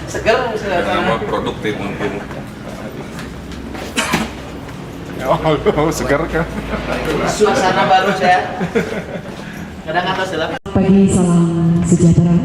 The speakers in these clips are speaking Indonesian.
Segar nama produktif mungkin. Oh, segar kan? Suasana baru saya. Kadang atas dalam. Pagi, salam sejahtera.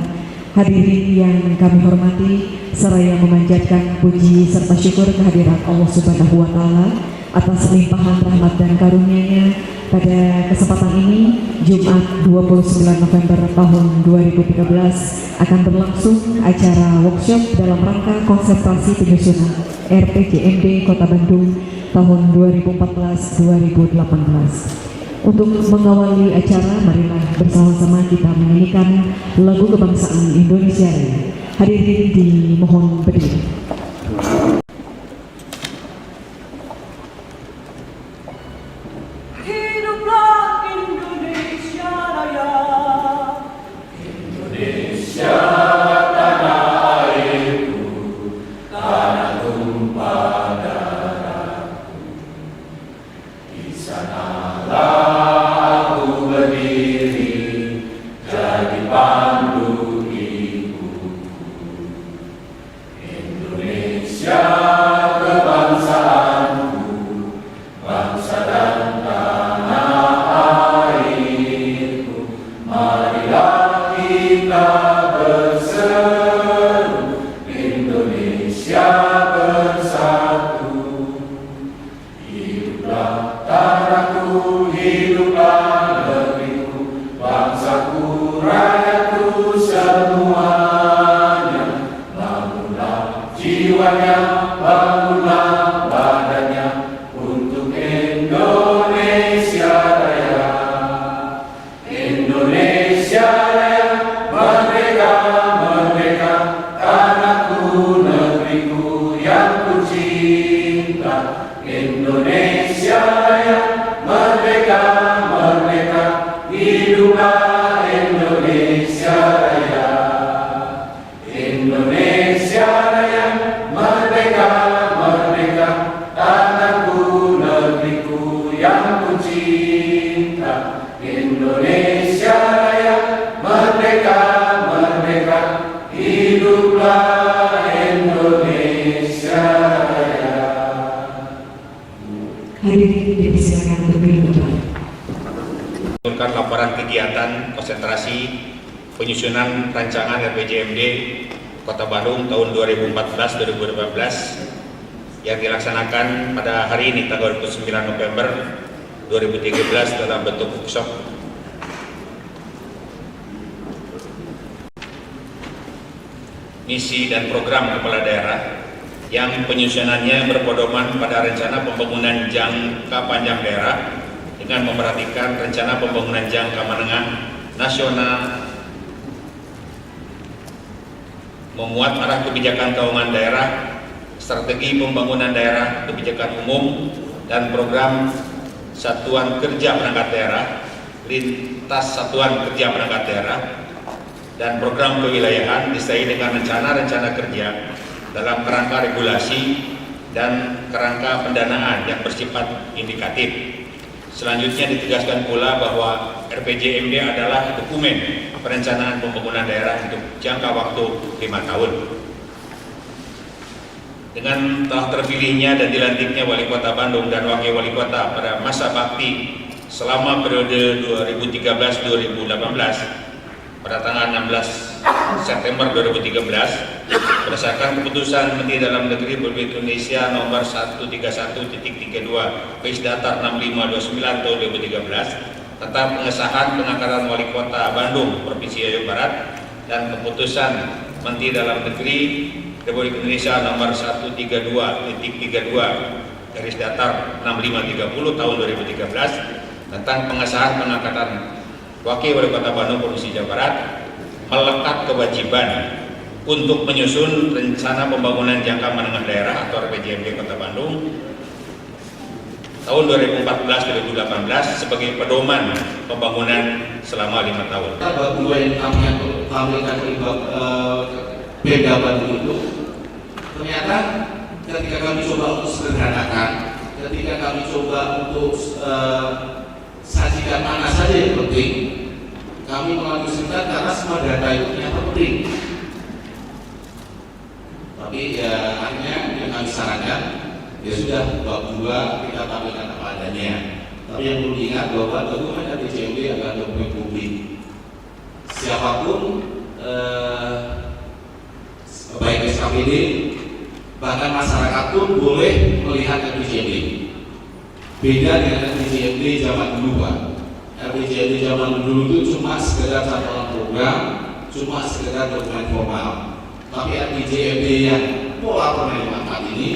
Hadirin yang kami hormati, seraya memanjatkan puji serta syukur kehadirat Allah Subhanahu wa Ta'ala atas limpahan rahmat dan karunia-Nya pada kesempatan ini, Jumat 29 November tahun 2013 akan berlangsung acara workshop dalam rangka konsentrasi penyusunan RPJMD Kota Bandung tahun 2014-2018. Untuk mengawali acara, marilah bersama-sama kita menyanyikan lagu kebangsaan Indonesia Raya. Hadirin dimohon berdiri. Hiduplah Indonesia Raya. Indonesia tanah airku, tanah tumpah darahku. Di sanalah aku berdiri, jadi pandu ibuku. Indonesia kebangsaanku, bangsa dan marilah kita berseru, Indonesia bersatu. Hiduplah tanahku, hiduplah negeriku, bangsaku, rakyatku semuanya. Bangunlah jiwanya, bangunlah badannya untuk Indonesia Raya. Indonesia Raya, merdeka, merdeka, tanahku, negeriku yang ku cinta. Indonesia Raya, merdeka, merdeka, hiduplah Indonesia Raya. Indonesia Raya, merdeka, merdeka, tanahku, negeriku yang ku cinta. Indonesia Raya, merdeka, merdeka, hiduplah Indonesia Raya. Hadirin dipersilakan berdiri. Menurunkan laporan kegiatan konsentrasi penyusunan rancangan RPJMD Kota Bandung tahun 2014-2018 yang dilaksanakan pada hari ini tanggal 29 November 2013 dalam bentuk workshop. Misi dan program kepala daerah yang penyusunannya berpedoman pada rencana pembangunan jangka panjang daerah dengan memperhatikan rencana pembangunan jangka menengah nasional, memuat arah kebijakan keuangan daerah, strategi pembangunan daerah, kebijakan umum, dan program satuan kerja perangkat daerah, lintas satuan kerja perangkat daerah, dan program kewilayahan disertai dengan rencana-rencana kerja dalam kerangka regulasi dan kerangka pendanaan yang bersifat indikatif. Selanjutnya ditegaskan pula bahwa RPJMD adalah dokumen perencanaan pembangunan daerah untuk jangka waktu 5 tahun. Dengan telah terpilihnya dan dilantiknya Wali Kota Bandung dan Wakil Wali Kota pada masa bakti selama periode 2013-2018 pada tanggal 16 September 2013 berdasarkan keputusan Menteri Dalam Negeri Republik Indonesia nomor 131.32 garis datar 6529 tahun 2013 tentang pengesahan pengangkatan Wali Kota Bandung Provinsi Jawa Barat dan keputusan Menteri Dalam Negeri Republik Indonesia nomor 132.32 garis datar 6530 tahun 2013 tentang pengesahan pengangkatan Wakil Wali Kota Bandung Provinsi Jawa Barat melekat kewajiban untuk menyusun rencana pembangunan jangka menengah daerah atau RPJMD Kota Bandung tahun 2014-2018 sebagai pedoman pembangunan selama 5 tahun. Dua yang kami akan beda Bandung itu ternyata ketika kami coba untuk sederhanakan, ketika kami coba untuk sajikan mana saja yang penting, kami mengambil kesimpulan karena semua data itu ternyata penting. Tapi ya akhirnya yang kami sarankan, ya sudah bab 2 kita tampilkan apa adanya. Tapi yang perlu diingat bahwa dokumen RPJMD adalah dokumen publik. Siapapun baik SKPD bahkan masyarakat pun boleh melihat RPJMD. Beda dengan RPJMD zaman dulu, Pak. RPJMD zaman dulu itu cuma sekedar catatan program, cuma sekedar dokumen formal. Tapi RPJMD yang pola penerimaan ini,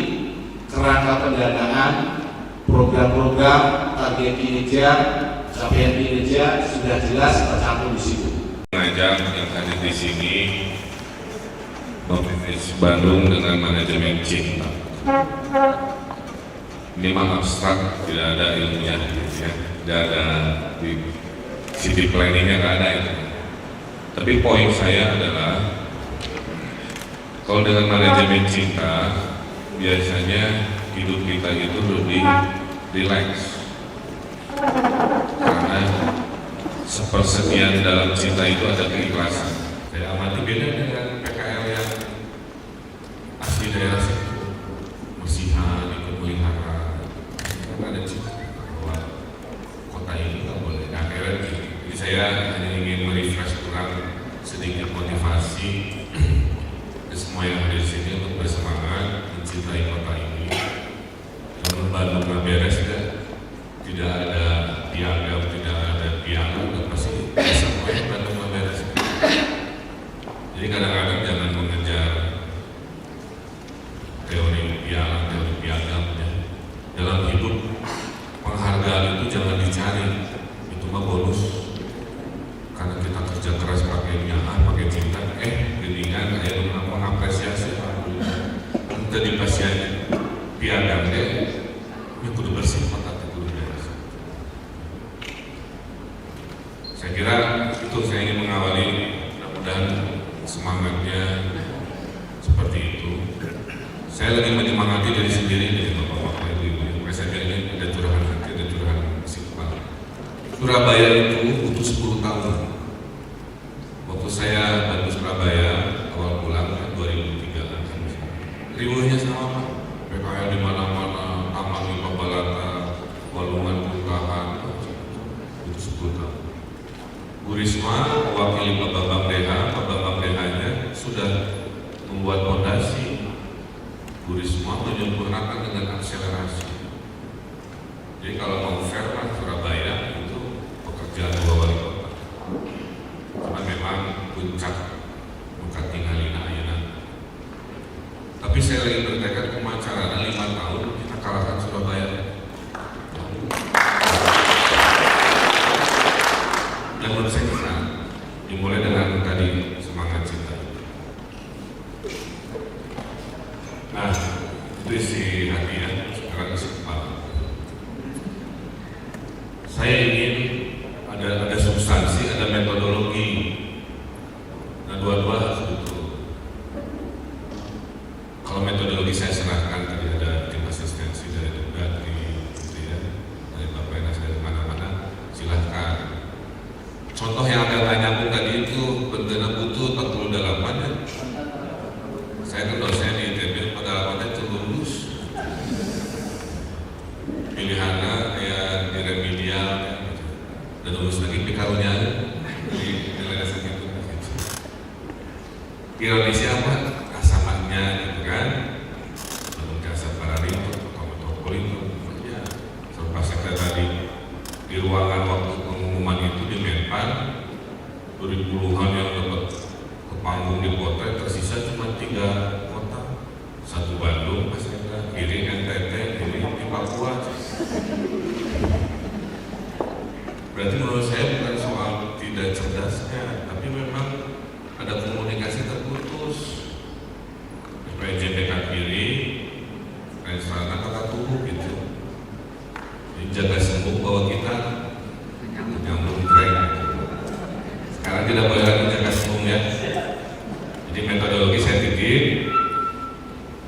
kerangka pendanaan, program-program, target kinerja, capaian kinerja sudah jelas tercantum di situ. Mengajak yang hadir di sini Provinsi Bandung dengan manajemen cinta. Ini memang abstrak, tidak ada ilmunya, ya. Tidak ada di city planningnya, nggak ada itu. Tapi poin saya adalah kalau dengan manajemen cinta biasanya hidup kita itu lebih rileks karena sepersekian dalam cinta itu ada keikhlasan. Saya amati beda dengan PKL yang asli daerah situ, musihan, ikut melihara, karena ada cinta bahwa kota ini nggak boleh. Nah, jadi saya hanya ingin merefresh kurang sedikit motivasi ke semua yang ada di sini untuk bersemangat mencintai kota ini. Kalau Bandung nggak beres, tidak ada piagam, tidak ada piala, pasti semuanya Bandung nggak beres. Jadi kadang-kadang jangan mengejar teori piala, teori piagam. Ya. Dalam hidup penghargaan itu jangan dicari, itu mah bonus. Karena kita kerja keras pakai piala, pakai cinta, geningan, ayo mengapresiasi. Kita dikasih piagam deh, ya kudu bersih kota kudu beres. Saya kira itu saya ingin mengawali, mudah-mudahan semangatnya seperti itu. Saya lagi menyemangati dari sendiri dari bapak-bapak ibu-ibu. Saya ini ada curahan hati, ada curahan simpel. Surabaya itu butuh 10 tahun. Waktu saya bantu Surabaya awal pulang 2003 kan, riuhnya sama Pak. PKL di mana-mana, Taman Lima Balata, Walungan Kelurahan, itu 10 tahun. Bu Risma, wakili Pak Bambang DH-nya sudah membuat fondasi. Bu Risma menyempurnakan dengan akselerasi. Jadi kalau mau fair lah, Surabaya itu pekerjaan dua wali kota. Karena memang puncak bukan tinggalin ayeuna. Tapi saya lagi bertekad kemacaraan 5 tahun kita kalahkan Surabaya. Yang menurut saya kena dimulai dengan tadi semangat cinta. Nah, itu isi hati ya, sekarang isi kepala. Saya ingin ada substansi, ada metodologi. Nah, dua-dua harus betul. Kalau metodologi saya serahkan, tadi ada tim asistensi dari Dugati, gitu ya, dari Bapak Enas dari mana-mana, silahkan. Contoh yang agak nyambung tadi itu bencana butuh 48 ya. Saya kan dosen di ITB, 48 itu lulus. Pilihannya kayak di remedial, dan lulus lagi pikarunya di nilai dasar itu. Ironisnya apa? Kasamannya gitu kan, belum jasa paralimpiade, metropolitan, ya. Serba sekretari di ruangan waktu pengumuman itu di Menpan, dari puluhan yang dapat ke panggung di potret, tersisa cuma 3 kota, 1 Bandung, kiri NTT, kiri di Papua. Berarti menurut saya bukan soal tidak cerdasnya, tapi memang ada komunikasi terputus. PJPK kiri, Resana kata tubuh gitu. Jadi jaga sembuh bahwa kita nyambung tren gitu. Sekarang tidak boleh lagi jaga sembuh ya. Jadi metodologi saya titip,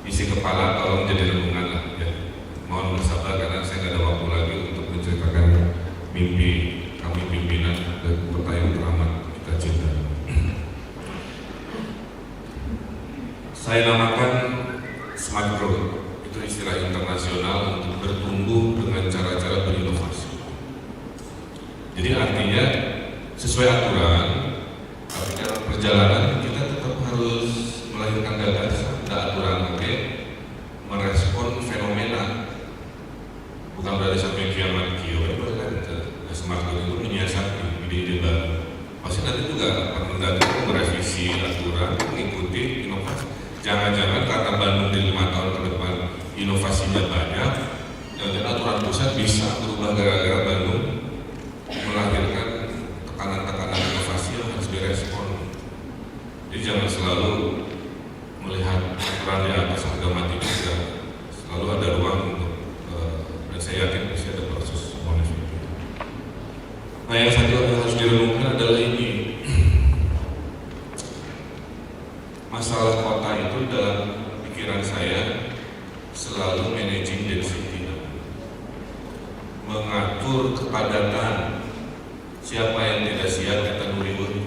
isi kepala tolong jadi itu istilah internasional untuk bertumbuh dengan cara-cara berinovasi. Jadi artinya sesuai aturan, tapi dalam perjalanan kita tetap harus melahirkan gagasan, ada aturan, oke, merespon fenomena. Bukan berarti sampai kiamat kiamat, smart itu menyiasati ide-ide baru. Pasti nanti juga akan mendatang merevisi aturan, mengikuti inovasi. Jangan-jangan karena Bandung di 5 tahun ke depan inovasinya banyak, dan aturan pusat bisa berubah gara-gara Bandung melahirkan tekanan-tekanan inovasi yang harus direspon. Jadi jangan selalu melihat aturan di atas harga mati juga. Selalu ada ruang untuk, dan saya yakin pasti ada proses monitoring. Nah, yang satu yang harus direnungkan adalah ini. Masalah kota itu dalam pikiran saya selalu managing density, mengatur kepadatan. Siapa yang tidak siap kita riweuh.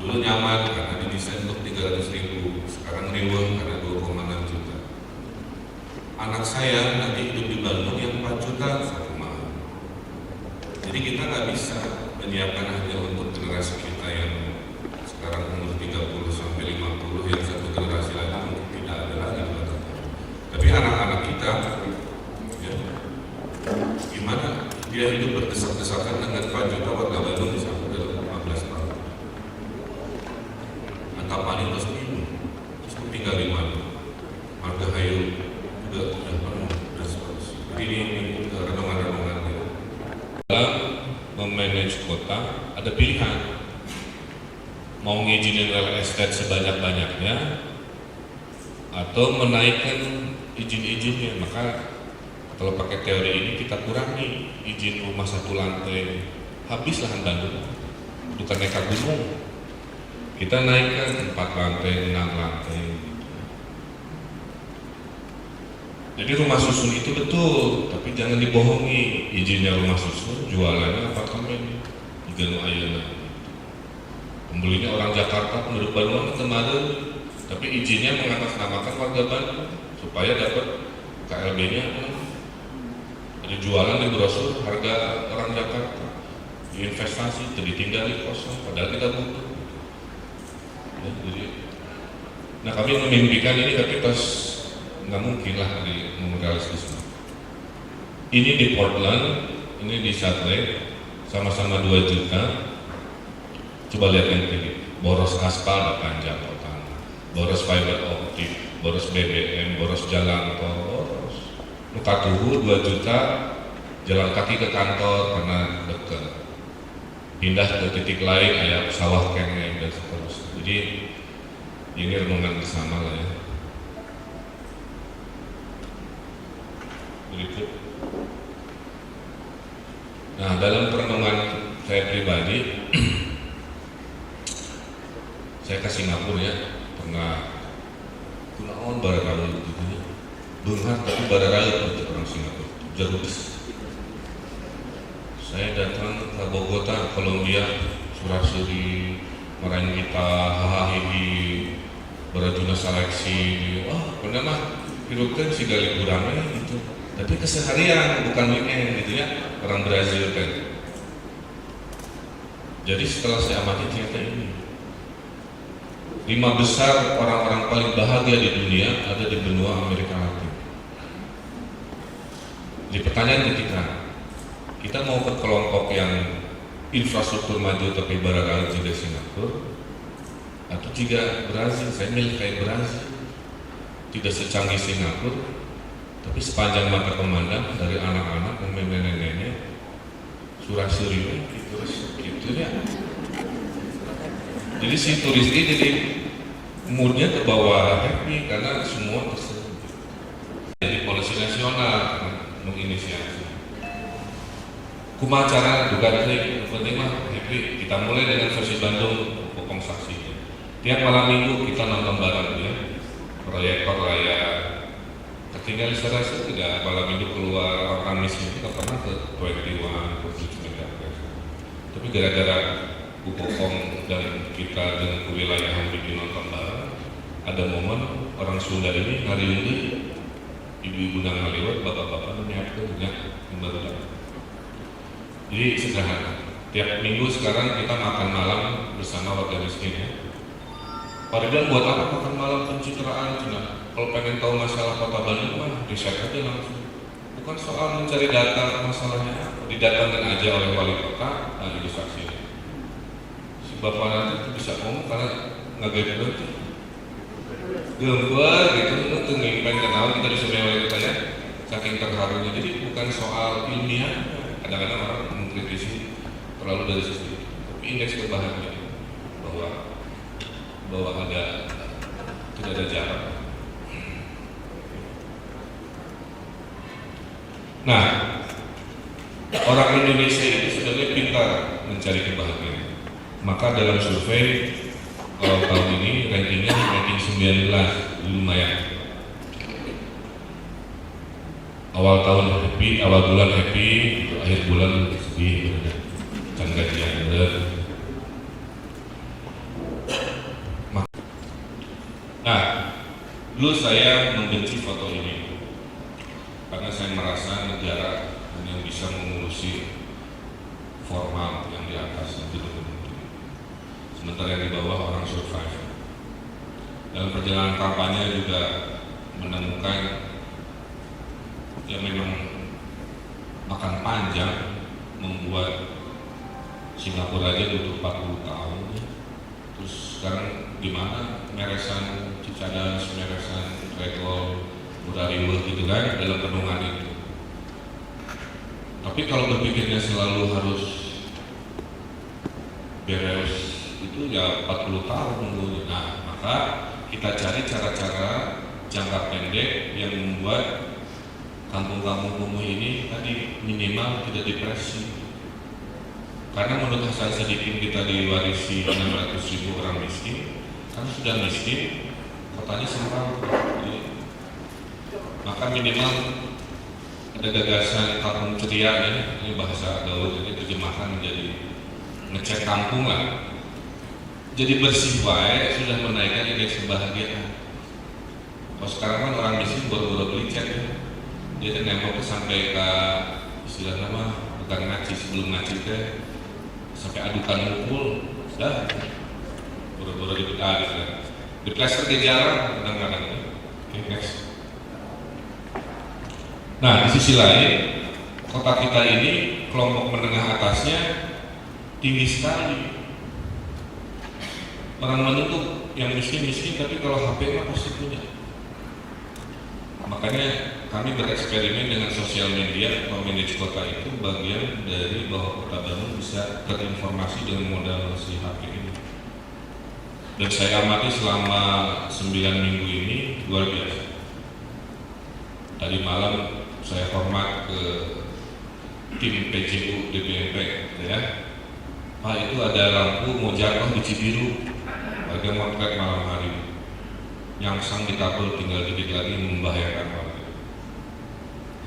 Dulu nyaman karena didesain untuk 300.000, sekarang riweuh karena 2,6 juta. Anak saya nanti hidup di Bandung yang 4 juta, satu mahal. Jadi kita nggak bisa menyiapkan hanya untuk generasi kita yang sekarang umur 30 sampai 50, yang satu generasi lagi mungkin tidak ada lagi. Tapi anak-anak kita, ya, gimana dia hidup berdesak-desakan dengan 4 juta warga Bandung misalnya dalam 15 tahun. Angka paling terus ini, terus tinggal di mana? Marga Hayu juga sudah penuh dan seterusnya. Jadi ini renungan-renungan. Dalam memanage kota ada pilihan. Mau ngizinin real estate sebanyak-banyaknya atau menaikkan izin-izinnya. Maka kalau pakai teori ini kita kurangi izin rumah 1 lantai, habis lahan Bandung, bukan naik gunung. Kita naikkan 4 lantai, 6 lantai. Jadi rumah susun itu betul, tapi jangan dibohongi. Izinnya rumah susun, jualannya apartemen di Ganu Ayeuna. Pembelinya orang Jakarta, penduduk Bandung kemarin, tapi izinnya mengatasnamakan warga Bandung supaya dapat KLB-nya. Ada jualan di brosur harga orang Jakarta, investasi ditinggali kosong, padahal kita butuh. Ya, jadi, nah kami memimpikan ini, tapi pas nggak mungkin lah di realistis. Ini di Portland, ini di Salt Lake, sama-sama 2 juta. Coba lihat yang ini, boros aspal ada panjang kota, boros fiber optik, boros BBM, boros jalan tol, boros. Muka tuhu 2 juta, jalan kaki ke kantor karena dekat. Pindah ke titik lain, ada sawah kengeng dan seterusnya. Jadi ini renungan bersama lah ya. Berikut. Nah, dalam perenungan saya pribadi, saya ke Singapura ya, pernah kunaon bararaut gitu ya, beunghar tapi bararaut gitu orang Singapura, jerudis. Saya datang ke Bogota, Kolombia, Surasuri, Marangita, Hahahihi, Barajuna Seleksi, bener mah hidupkan si liburannya gitu. Tapi keseharian bukan weekend gitu ya, orang Brazil kan. Jadi setelah saya amati ternyata ini 5 besar orang-orang paling bahagia di dunia ada di benua Amerika Latin. Di pertanyaan kita mau ke kelompok yang infrastruktur maju tapi barangkali juga Singapura atau juga Brazil. Saya milih kayak Brazil, tidak secanggih Singapura tapi sepanjang mata pemandang dari anak-anak dan nenek-nenek Surasuri gitu ya. Jadi si turis ini jadi moodnya ke bawah happy karena semua tersedia. Jadi polisi nasional menginisiasi. Kumaha cara duga teh penting mah happy. Kita mulai dengan versi Bandung pokok saksi. Tiap malam minggu kita nonton bareng ya. Proyektor layar. Tinggal serasa tidak malam minggu keluar Kamis kita pernah ke 21 tapi gara-gara Bu Popong dan kita dengan kewilayahan bikin nonton bareng ada momen orang Sunda ini ngariungi ibu-ibu nang ngaliwat, bapak-bapak menyiapkan yang baru datang. Jadi sederhana. Tiap minggu sekarang kita makan malam bersama warga miskin ya. Pak Ridwan buat apa makan malam pencitraan? Kalau pengen tahu masalah Kota Bandung mah riset aja langsung. Bukan soal mencari data masalahnya, didatangkan aja oleh wali kota, nah itu saksinya. Si bapak nanti bisa ngomong karena nggak gitu. Gambar gitu, itu ngimpen kenal kita bisa wali kota ya. Saking terharunya. Jadi bukan soal ilmiah. Kadang-kadang orang mengkritisi terlalu dari sisi tapi indeks kebahagiaan bahwa tidak ada jarak. Nah, orang Indonesia itu sebenarnya pintar mencari kebahagiaan. Maka dalam survei tahun ini ranking 19 lumayan. Awal tahun happy, awal bulan happy, akhir bulan sedih, kan gajian bener. Nah, dulu saya membenci foto ini karena saya merasa negara hanya bisa mengurusi formal yang di atas itu, sementara yang di bawah orang survive. Dalam perjalanan kampanye juga menemukan yang memang makan panjang, membuat Singapura aja butuh 40 tahun. Terus sekarang gimana meresan Cicadas, meresan Regol, Murariweh gitu kan dalam renungan itu. Tapi kalau berpikirnya selalu harus beres itu ya 40 tahun nunggunya. Nah, maka kita cari cara-cara jangka pendek yang membuat kampung-kampung kumuh ini tadi minimal tidak depresi. Karena menurut Hasan Sadikin kita diwarisi 600.000 orang miskin, kan sudah miskin, kotanya sempat. Maka minimal ada gagasan kampung ceria ya, ini bahasa gaul, jadi terjemahkan menjadi ngecek kampung lah. Jadi bersih wae sudah menaikkan indeks kebahagiaan. Kalau sekarang kan orang miskin baru-baru beli cat ya. Dia nempel sampai ke istilah nama pegang ngaci sebelum ngaci teh sampai adukan ngumpul sudah buru-buru dipecah gitu. Di plaster ke jarang kadang-kadang. Oke, next. Nah, di sisi lain kota kita ini kelompok menengah atasnya tinggi sekali. Orang menuntut yang miskin-miskin tapi kalau HP mah pasti punya. Makanya kami bereksperimen dengan sosial media, memanage kota itu bagian dari bahwa Kota Bandung bisa terinformasi dengan modal si HP ini. Dan saya amati selama 9 minggu ini luar biasa. Tadi malam saya hormat ke tim PJU DPMP, ya. Pak itu ada lampu mau jatuh di Cibiru, warga motret malam hari. Nyangsang di kabel tinggal dikit lagi membahayakan warga.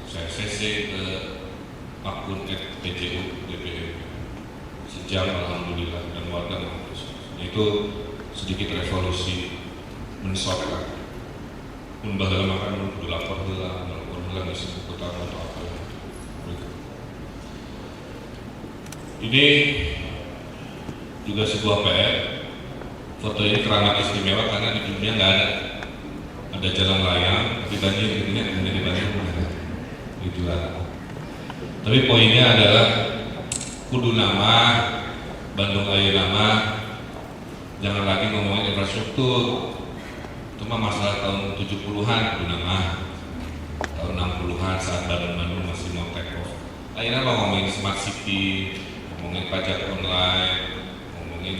Saya CC ke akun @PJU DPMP sejam alhamdulillah dan warga menghapus. Itu sedikit revolusi mensokkan. Pun bahwa makan udah lapor lah bisa utama atau apa. Ini juga sebuah PR. Foto ini teramat istimewa karena di dunia nggak ada jalan layang di banjir ini hanya di Bandung gitu lah. Tapi poinnya adalah kudu nama Bandung Ayu nama, jangan lagi ngomongin infrastruktur. Itu mah masalah tahun 70-an kudu nama, tahun 60-an saat Bandung masih mau take off. Akhirnya mau ngomongin smart city, ngomongin pajak online, ngomongin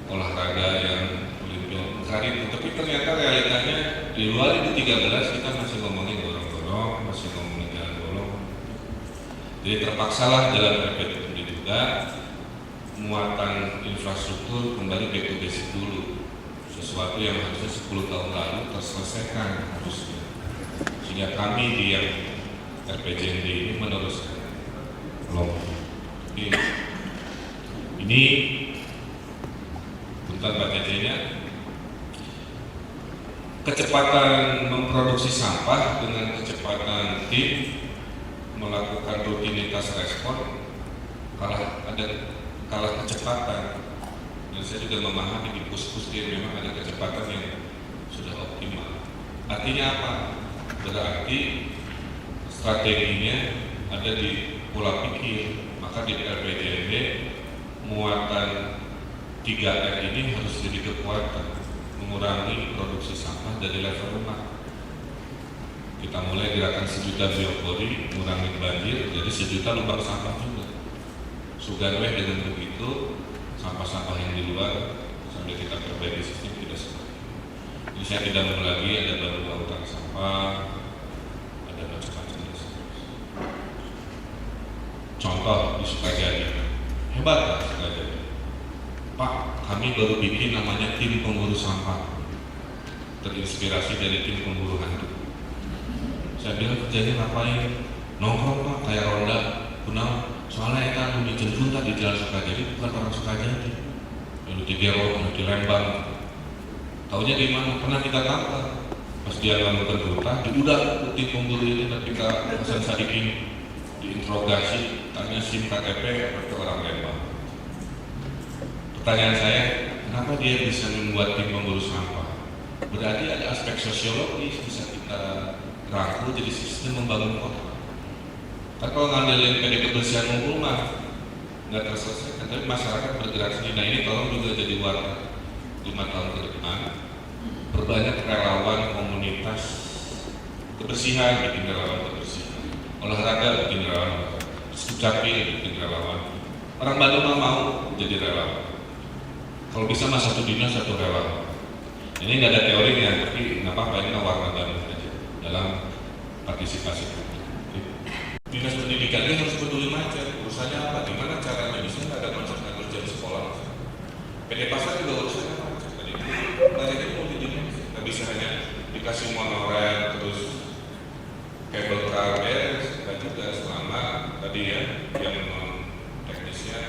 olahraga yang olimpiade hari itu, tapi ternyata realitanya di luar itu 13 kita masih ngomongin gorong-gorong, masih ngomongin jalan bolong. Jadi terpaksalah jalan PPT juga muatan infrastruktur kembali back to basic dulu, sesuatu yang harusnya 10 tahun lalu terselesaikan harusnya. Sehingga kami di yang RPJMD ini meneruskan kelompok ini bentar Pak Cecenya. kecepatan memproduksi sampah dengan kecepatan tim melakukan rutinitas respon kalah kecepatan. Dan saya juga memahami di pus-pus dia memang ada kecepatan yang sudah optimal. Artinya apa? Berarti strateginya ada di pola pikir. Maka di RPJMD muatan 3R ini harus jadi kekuatan, mengurangi produksi sampah dari level rumah. Kita mulai gerakan 1 juta biopori, mengurangi banjir, jadi 1 juta lubang sampah juga. Sugarway dengan begitu, sampah-sampah yang di luar sambil kita perbaiki sistem tidak seperti itu. Jadi saya tidak mau lagi ada baru lautan sampah, ada macam-macam. Contoh di Sukajadi, hebat lah Sukajadi. Pak, kami baru bikin namanya tim pemburu sampah, terinspirasi dari tim pemburu hantu. Saya bilang kerjanya ngapain? Nongkrong Pak, kayak ronda, kunal. Soalnya kita punya jemput di jalan Sukajadi, bukan orang Sukajadi. Lalu di Gero, lalu di Lembang. Taunya di mana? Pernah kita tangkap. Pas dia ngomongkan berutah, udah tim pemburu ini dan kita Hasan Sadikin diinterogasi, tanya SIM KTP ke orang Lembang. Pertanyaan saya, kenapa dia bisa membuat tim pemburu sampah? Berarti ada aspek sosiologis bisa kita rangkul jadi sistem membangun kota. Kan kalau ngandelin PD kebersihan umum mah nggak terselesaikan, tapi masyarakat bergerak sendiri. Nah ini tolong juga jadi warna 5 tahun ke depan, perbanyak relawan komunitas kebersihan, bikin relawan kebersihan, olahraga bikin relawan, Capil bikin relawan. Orang Bandung mah mau jadi relawan. Kalau bisa mah 1 dinas 1 relawan. Ini nggak ada teorinya, tapi nggak apa-apa, ini warna Bandung aja dalam partisipasi publik. Dinas pendidikannya harus peduli macam urusannya apa, gimana caranya, bisa nggak ada konsep kerja di sekolah. PD Pasar juga urusannya macam tadi. Belajarnya multidimensi, nggak bisa hanya dikasih monorail terus kabel car beres, nggak juga selama tadi ya yang non teknisnya.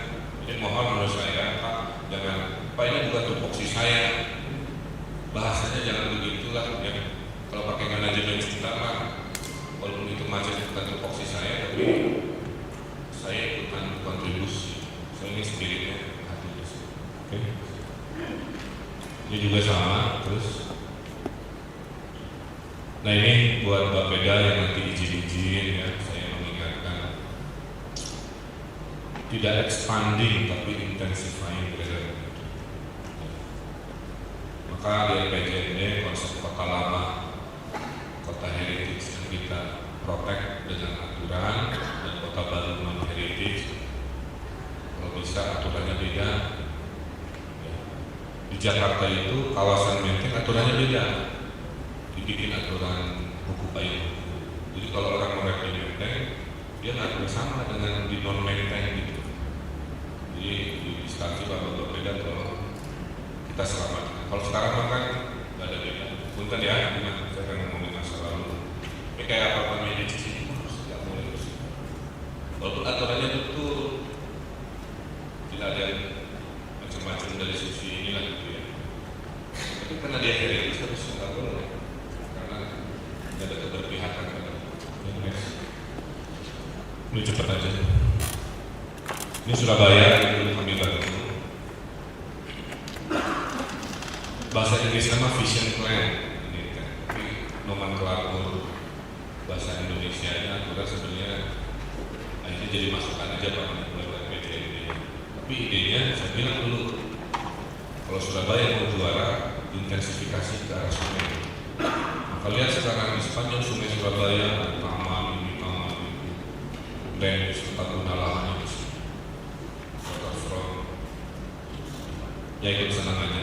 Jadi mohon menurut saya Pak, jangan Pak ini bukan tupoksi saya, bahasanya jangan begitulah ya. Kalau pakai manajemen cinta mah walaupun itu macam bukan tupoksi saya, tapi saya ikutan kontribusi. Saya ini spiritnya hati di sini. Oke. Ini juga sama terus. Nah ini buat Mbak Peda yang nanti izin-izin ya, saya mengingatkan tidak expanding tapi intensifying present. Maka di RPJMD konsep kota lama, kota heritage yang kita protect dengan aturan, dan kota baru non heritage kalau bisa aturannya beda. Di Jakarta itu kawasan menteng aturannya beda, dibikin aturan buku payung. Jadi kalau orang merek di menteng, dia nggak bersama dengan di non menteng gitu. Jadi di instansi bapak berbeda kalau kita selamatkan. Kalau sekarang makan nggak ada beda. Punten ya, saya akan ngomongin masa lalu. Ini kayak apa namanya di sini harus tidak boleh terus. Walaupun aturannya betul, tidak ada macam-macam dari sisi inilah gitu ya. Tapi karena dia heritage harus nggak boleh. Ada keberpihakan pada ini cepat aja. Ini Surabaya itu kami bantu. Bahasa Inggris nama vision plan ini kan, tapi nomenklatur bahasa Indonesia nya aturan sebenarnya akhirnya jadi masukan aja Pak buat PJMD. Tapi idenya saya bilang dulu kalau Surabaya mau juara intensifikasi ke arah sungai. Kalian sekarang di sepanjang sungai Surabaya ada taman ini, dan tempat guna lahan ini, waterfront. Ya ikut senang aja.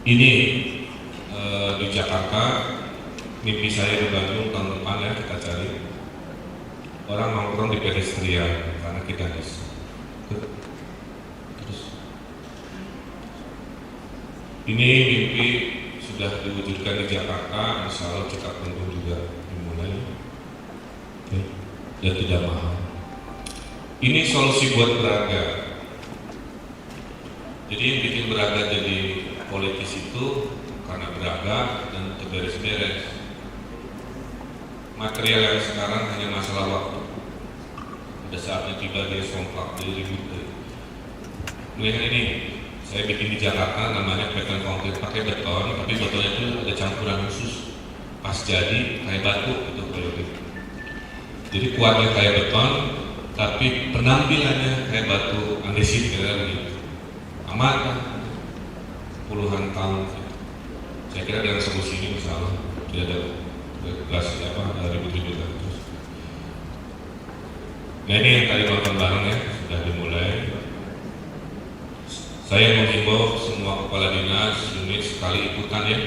Ini di Jakarta, mimpi saya di Bandung tahun depan ya kita cari orang nongkrong di pedestrian karena kita bisa. Terus ini mimpi sudah diwujudkan di Jakarta, insya Allah kita tunggu juga dimulai dan tidak mahal. Ini solusi buat Braga. Jadi yang bikin Braga jadi politis itu sarana beragam dan terberes-beres. Material yang sekarang hanya masalah waktu. Pada saatnya tiba dia somplak, dia ribut. Melihat ini, saya bikin di Jakarta namanya beton konkrit pakai beton, tapi betonnya itu ada campuran khusus. Pas jadi kayak batu itu kalau gitu. Jadi kuatnya kayak beton, tapi penampilannya kayak batu andesit gitu. Aman kan? Puluhan tahun. Saya kira dengan solusi ini misalnya tidak ada gas ribut-ributan terus. Nah ini yang tadi nonton bareng ya, sudah dimulai. Saya menghimbau semua kepala dinas, unit sekali ikutan ya,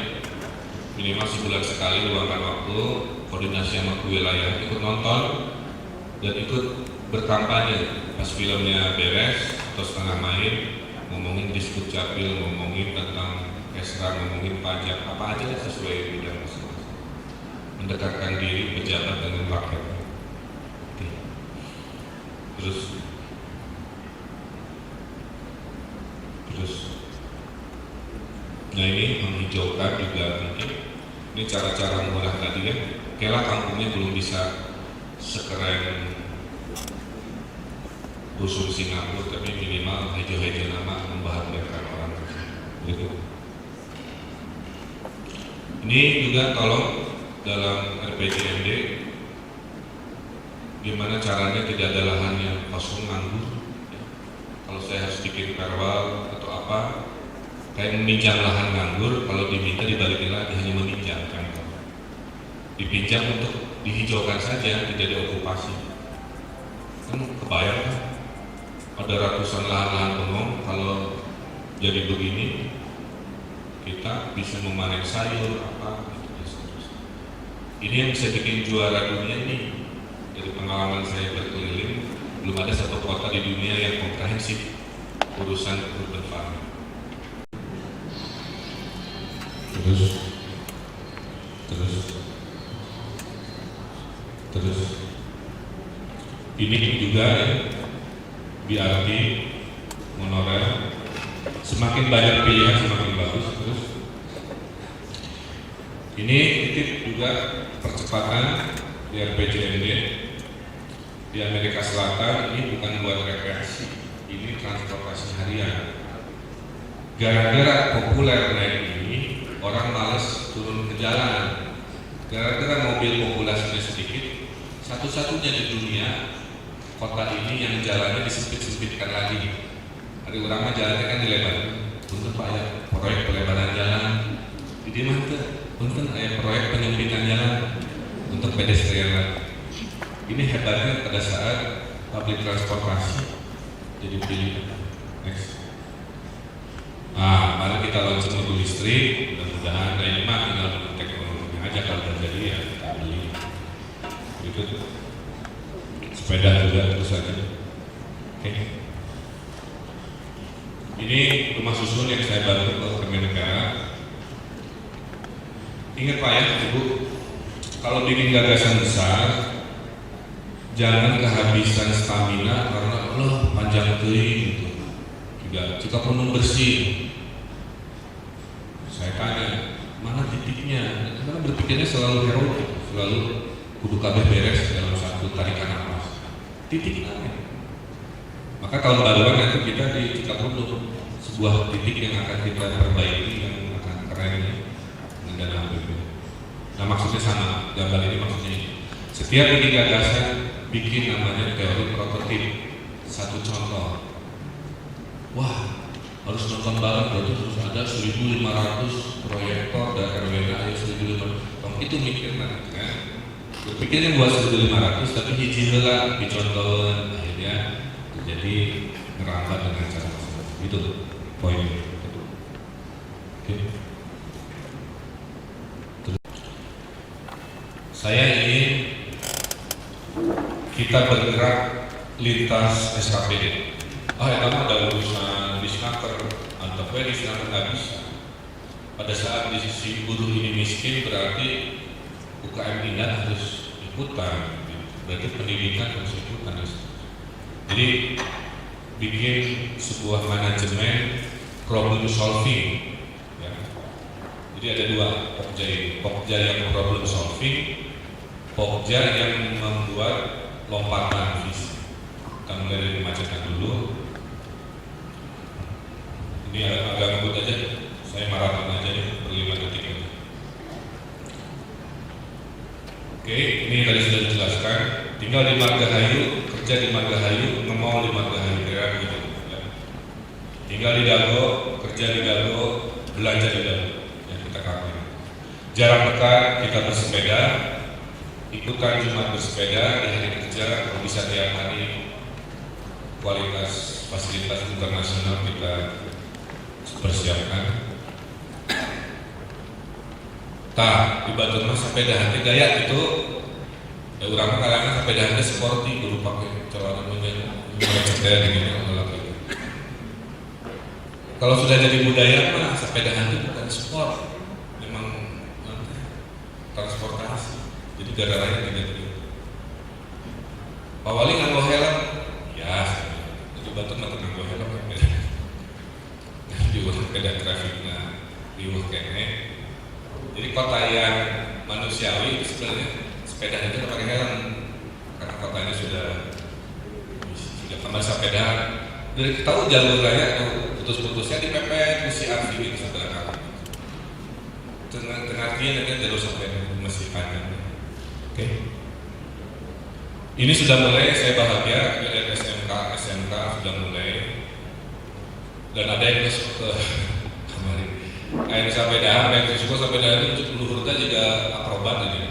minimal sebulan sekali luangkan waktu, koordinasi sama wilayah, ikut nonton dan ikut berkampanye pas filmnya beres atau setengah main, ngomongin diskut capil, ngomongin tentang esra, ngomongin pajak, apa aja sesuai bidang masing-masing, mendekatkan diri pejabat dengan rakyat. Oke. Terus nah ini menghijaukan juga mungkin ini cara-cara murah tadi ya. Kela kampungnya belum bisa sekeren rusun Singapura, tapi minimal hijau-hijau nama membahagiakan orang gitu. Ini juga tolong dalam RPJMD gimana caranya tidak ada lahan yang kosong nganggur. Kalau saya harus bikin perwal atau apa, kayak meminjam lahan nganggur, kalau diminta dibalikin lagi hanya meminjam kan. Dipinjam untuk dihijaukan saja, tidak diokupasi. Kan kebayang kan? Ada ratusan lahan-lahan penuh, kalau jadi begini kita bisa memanen sayur apa gitu. Ini yang bisa bikin juara dunia nih. Dari pengalaman saya berkeliling, belum ada satu kota di dunia yang komprehensif urusan urban farming. Terus ini juga ya, BRT monorail, semakin banyak pilihan semakin bagus. Terus ini titip juga percepatan di RPJMD di Amerika Selatan. Ini bukan buat rekreasi, ini transportasi harian. Gara-gara populer naik ini, orang malas turun ke jalan. Gara-gara mobil populasinya sedikit, satu-satunya di dunia kota ini yang jalannya disempit-sempitkan lagi. Ada orang mah jalannya kan dilebar. Untuk Pak ya, proyek pelebaran jalan. Di mana tuh? Untuk ada proyek penyempitan jalan untuk pedestrian. Ini hebatnya pada saat public transportasi jadi pilih. Next. Mari kita launching mobil listrik. Mudah-mudahan ini mah tinggal teknologi aja, kalau terjadi ya kita beli. Berikut sepeda juga terus saja. Oke. Ini rumah susun yang saya bantu ke Kemenegara. Ingat Pak ya, Ibu, kalau bikin gagasan besar, jangan kehabisan stamina karena Allah panjang teuing gitu. Juga jika penuh bersih. Saya tanya, mana titiknya? Karena berpikirnya selalu heroik, selalu kudu kabeh beres dalam satu tarikan nafas. Titiknya. Maka tahun baruan nanti kita di Cikapundung, sebuah titik yang akan kita perbaiki, yang akan keren dalam itu. Nah maksudnya sama, gambar ini maksudnya ini. Setiap bikin gagasan, bikin namanya teori prototip. Satu contoh. Wah, harus nonton bareng, berarti harus ada 1.500 proyektor dan RWA yang 1.500. Itu mikir nanti kan. Berpikirnya buat 1.500, tapi hiji heula dicontohin, akhirnya jadi ngerambat dengan cara itu poinnya. Oke. Saya ingin kita bergerak lintas SKPD. Ya karena ada urusan disnaker atau disnaker nggak bisa. Pada saat di sisi buruh ini miskin, berarti UKM Indah harus ikutan. Berarti pendidikan harus ikutan. Jadi bikin sebuah manajemen problem solving. Ya. Jadi ada dua Pokja ini, Pokja yang problem solving, Pokja yang membuat lompatan visi. Kita mulai dari kemacetan dulu. Ini agak ngebut aja, saya maraton aja nih, per 5 detik aja. Oke, ini tadi sudah dijelaskan. Tinggal di Margahayu, kerja di Margahayu, ngemol di Margahayu, kira begitu. Ya. Tinggal di Dago, kerja di Dago, belanja di Dago. Yang kita kangen. Jarak dekat, kita bersepeda, ikutan Jumat bersepeda di hari kerja, kalau bisa tiap hari. Kualitas fasilitas internasional kita persiapkan. Di Batu Mas sepeda hati gaya itu ya orang kalangan sepeda hati sporty dulu pakai celana cetel gini gitu. Kalau sudah jadi budaya mah sepeda hati bukan sport, memang transportasi. Jadi gara-garanya tidak begitu. Pak Wali nganggo helm, ya. Jadi Batu Mas nganggo helm beda. Di sepeda trafiknya di kene. Jadi kota yang manusiawi itu sebenarnya sepeda itu pakai helm karena kotanya sudah tambah sepeda. Dari tahu jalur raya putus-putusnya dipepet mesti RV itu sebelah kanan. Tengahnya nanti jalur sepeda masih panjang. Oke. Ini sudah mulai, saya bahagia dari SMK sudah mulai dan ada yang masuk ke kemarin. Kayak sepeda, kayak suka sepeda itu luhurnya juga akrobat ini.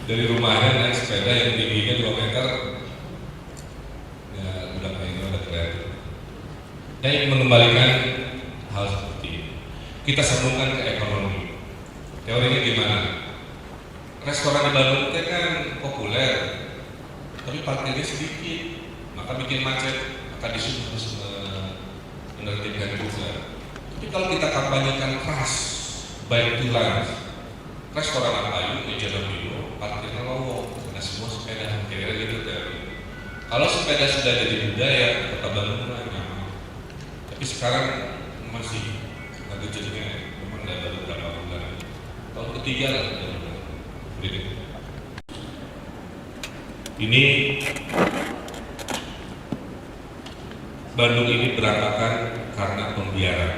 Dari rumahnya naik sepeda yang tingginya 2 meter, ya udah kayaknya udah keren. Saya ingin mengembalikan hal seperti ini. Kita sambungkan ke ekonomi. Teorinya gimana? Restoran di Bandung itu kan populer, tapi parkirnya sedikit, maka bikin macet, maka disuruh harus menertibkan juga. Tapi kalau kita kampanyekan keras, baik itu restoran Apayu, Meja Domino, parkirnya lowong, karena semua sepeda, kira-kira gitu teori. Kalau sepeda sudah jadi budaya, kota Bandung nyaman. Tapi sekarang masih agak jadinya, memang ada beberapa bulan. Tahun ketiga lah, ini Bandung ini berantakan karena pembiaran.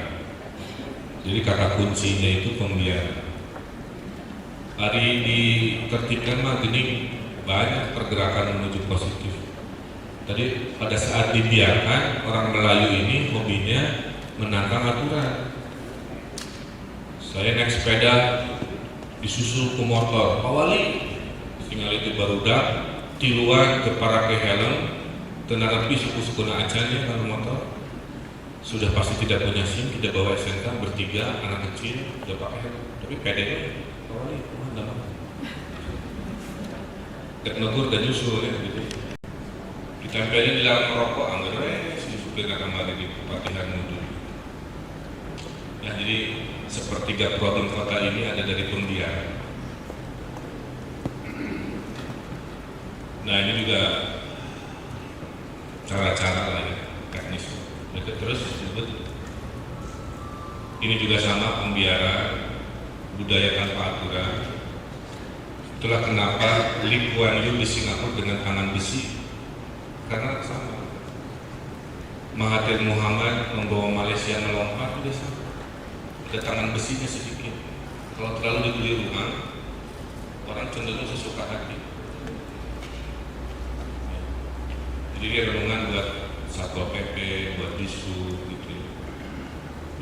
Jadi kata kuncinya itu pembiaran. Hari ditertibkan mah gini banyak pergerakan menuju positif. Tadi pada saat dibiarkan orang Melayu ini hobinya menantang aturan. Saya naik sepeda disusul ke motor, Pak Wali, tinggal itu barudak, tiluan ke para helm, tenaga lebih suku-suku acannya kalau motor. Sudah pasti tidak punya SIM, tidak bawa SNK, bertiga, anak kecil, sudah pakai helm. Tapi pedenya, Pak Wali, mana? Teknokur dan nyusul ya, gitu. Ditempelin di dalam merokok, anggar si supir akan kembali di pelatihan mutu. Nah, jadi sepertiga problem kota ini ada dari pembiaran. Nah, ini juga cara-cara lah ya, teknis. Terus disebut ini juga sama pembiaran, budaya tanpa aturan. Itulah kenapa Lee Kuan Yew di Singapura dengan tangan besi, karena sama. Mahathir Muhammad membawa Malaysia melompat juga sama. Ada tangan besinya sedikit. Kalau terlalu dibeli rumah, orang cenderung sesuka hati. Jadi dia renungan buat Satpol PP, buat disu gitu.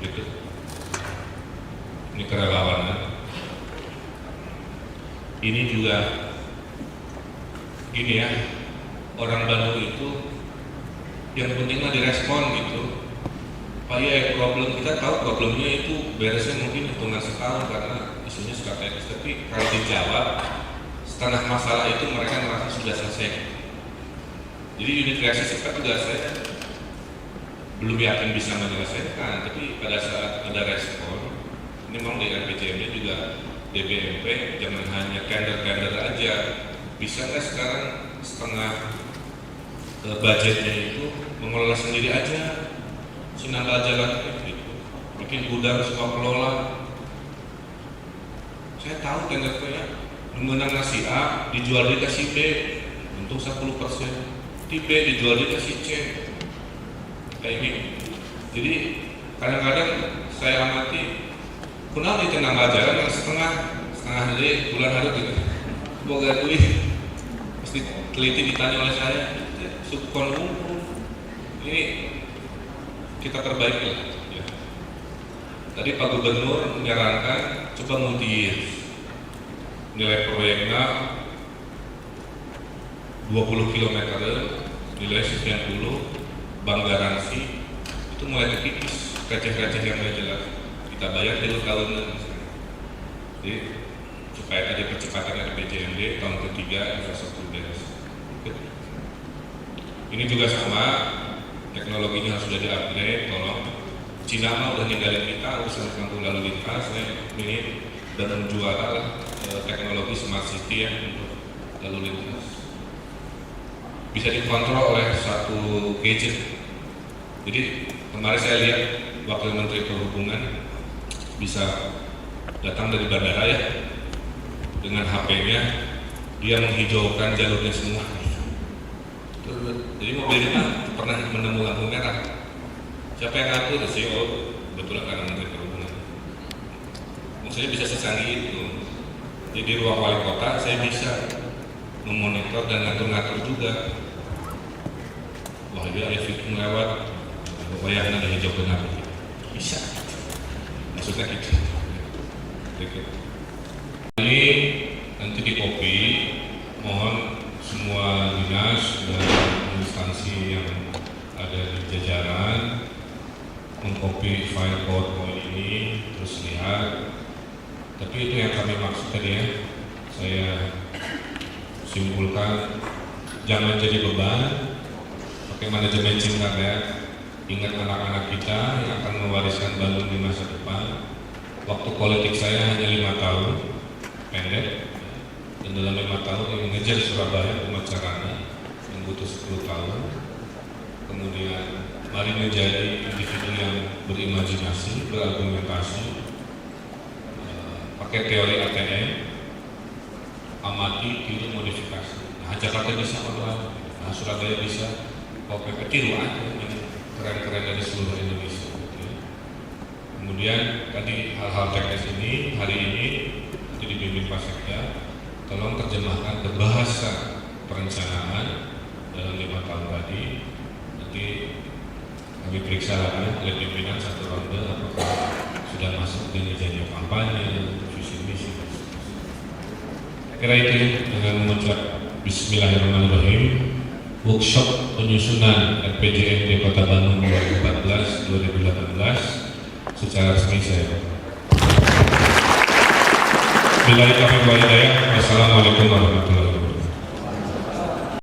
Gitu. Ini kerelawanan. Ini juga gini ya, orang Bandung itu yang penting mah direspon gitu. Pak ya problem, kita tahu problemnya itu beresnya mungkin hitungan setahun karena isunya strategis, tapi kalau dijawab setengah masalah itu mereka merasa sudah selesai. Jadi unit reaksi cepat juga saya belum yakin bisa menyelesaikan, tapi pada saat ada respon, ini memang di RPJMD juga DBMP jangan hanya tender-tender aja, bisa nggak sekarang setengah budgetnya itu mengelola sendiri aja, sinambal jalan gitu, bikin gudang semua kelola. Saya tahu tender itu ya, mengenang nasi A dijual dikasih B, untung 10%, di B dijual dikasih C, kayak ini. Jadi kadang-kadang saya amati, kenapa di tengah pelajaran yang setengah hari bulan hari gitu, boga duit, pasti teliti ditanya oleh saya, subkon ini kita perbaiki lah. Ya. Tadi Pak Gubernur menyarankan coba multi nilai proyeknya 20 km, nilai 90, bank garansi itu mulai terkikis, receh-receh yang tidak jelas kita bayar 3 tahunan. Jadi supaya tadi percepatan RPJMD tahun ketiga infrastruktur beres. Ini juga sama, teknologinya sudah di-upgrade, tolong. Cina mah udah ninggalin kita, urusan kampung lalu lintas, ini dan menjual teknologi smart city ya untuk lalu lintas. Bisa dikontrol oleh satu gadget. Jadi kemarin saya lihat Wakil Menteri Perhubungan bisa datang dari bandara ya, dengan HP-nya dia menghijaukan jalurnya semua. Jadi mobil kita pernah menemu lampu merah. Siapa yang ngatur? CEO, betul karena Menteri Perhubungan. Maksudnya bisa secanggih itu. Jadi di ruang wali kota saya bisa memonitor dan ngatur-ngatur juga. Wah dia ada fitur lewat, bayangkan ada hijau benar. Bisa. Maksudnya gitu. Ini nanti di kopi, mohon semua dinas dan instansi yang ada di jajaran mengkopi file PowerPoint ini, terus lihat. Tapi itu yang kami maksud tadi ya, saya simpulkan, jangan jadi beban, pakai manajemen cinta ya. Ingat anak-anak kita yang akan mewariskan Bandung di masa depan. Waktu politik saya hanya 5 tahun, pendek. Dan dalam 5 tahun yang mengejar Surabaya pemacaranya yang butuh 10 tahun. Kemudian mari menjadi individu yang berimajinasi, berargumentasi, pakai teori ATM, amati, tiru, modifikasi. Nah, Jakarta bisa apa? Nah, Surabaya bisa, PP tiru aja yang keren-keren dari seluruh Indonesia. Kemudian tadi hal-hal teknis ini hari ini nanti dibimbing Pak Sekda, tolong terjemahkan ke bahasa perencanaan dalam 5 tahun tadi. Nanti kami periksa lagi oleh pimpinan satu ronde apakah sudah masuk dengan janji kampanye, visi misi. Kira itu dengan mengucap Bismillahirrahmanirrahim. Workshop penyusunan RPJMD Kota Bandung 2014-2018 secara resmi saya buka. Wassalamualaikum warahmatullahi wabarakatuh.